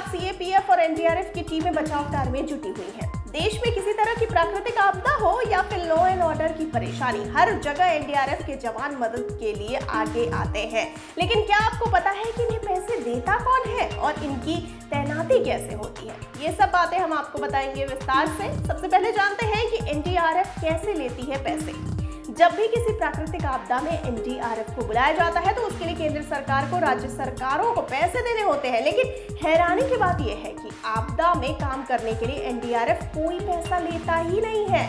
CAPF और NDRF की टीमें बचाव कार्य में जुटी हुई हैं। देश में किसी तरह की प्राकृतिक आपदा हो या फिर लॉ एंड ऑर्डर की परेशानी, हर जगह एनडीआरएफ के जवान मदद के लिए आगे आते हैं। लेकिन क्या आपको पता है कि इन्हें पैसे देता कौन है और इनकी तैनाती कैसे होती है? ये सब बातें हम आपको बताएंगे विस्तार से। सबसे पहले जानते हैं कि एनडीआरएफ कैसे लेती है पैसे। जब भी किसी प्राकृतिक आपदा में एनडीआरएफ को बुलाया जाता है तो उसके लिए केंद्र सरकार को राज्य सरकारों को पैसे देने होते हैं। लेकिन हैरानी की बात यह है कि आपदा में काम करने के लिए एनडीआरएफ कोई पैसा लेता ही नहीं है।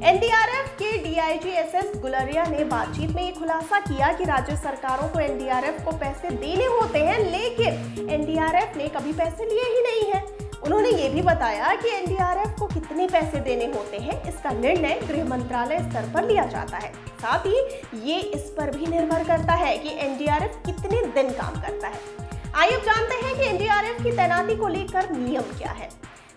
एनडीआरएफ के डीआईजी एसएस गुलरिया ने बातचीत में ये खुलासा किया कि राज्य सरकारों को एनडीआरएफ को पैसे देने होते हैं, लेकिन एनडीआरएफ ने कभी पैसे लिए ही नहीं है। उन्होंने ये भी बताया कि एनडीआरएफ को कितने पैसे देने होते हैं, इसका निर्णय गृह मंत्रालय स्तर पर लिया जाता है। साथ ही ये इस पर भी निर्भर करता है कि एनडीआरएफ कितने दिन काम करता है। आइए अब जानते हैं कि एनडीआरएफ की तैनाती को लेकर नियम क्या है।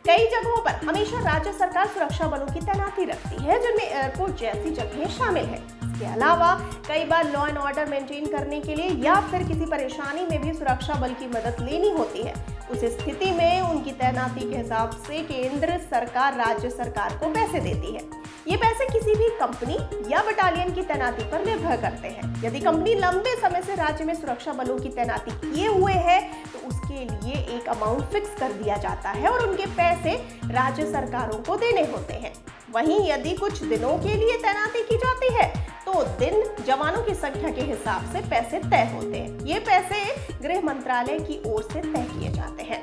कई जगहों पर हमेशा राज्य सरकार सुरक्षा बलों की तैनाती रखती है, जिनमें एयरपोर्ट जैसी जगहें शामिल है। इसके अलावा कई बार लॉ एंड ऑर्डर मेंटेन करने के लिए या फिर किसी परेशानी में भी सुरक्षा बल की मदद लेनी होती है। उस स्थिति में उनकी तैनाती के हिसाब से केंद्र सरकार राज्य सरकार को पैसे देती है। ये पैसे किसी भी कंपनी या बटालियन की तैनाती पर निर्भर करते हैं। यदि कंपनी लंबे समय से राज्य में सुरक्षा बलों की तैनाती किए हुए है तो उसके लिए एक अमाउंट फिक्स कर दिया जाता है और उनके पैसे राज्य सरकारों को देने होते हैं। वहीं यदि कुछ दिनों के लिए तैनाती की जाती है तो दिन जवानों की संख्या के हिसाब से पैसे तय होते हैं। ये पैसे गृह मंत्रालय की ओर से तय किए जाते हैं।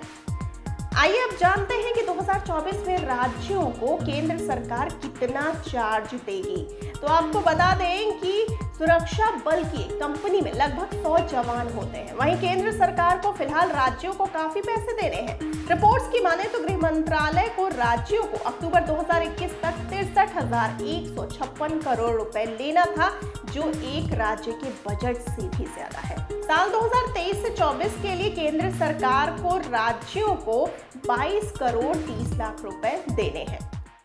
आइए अब जानते हैं कि 2024 में राज्यों को केंद्र सरकार कितना चार्ज देगी। तो आपको बता दें कि सुरक्षा बल की कंपनी में लगभग 100 जवान होते हैं। वहीं केंद्र सरकार को फिलहाल राज्यों को काफी पैसे देने हैं। रिपोर्ट्स की माने तो गृह मंत्रालय को राज्यों को अक्टूबर 2021 तक 63,156 करोड़ रुपए लेना था, जो एक राज्य के बजट से भी ज्यादा है। साल 2023 से 24 के लिए केंद्र सरकार को राज्यों को 22 करोड़ 30 लाख रुपए देने हैं।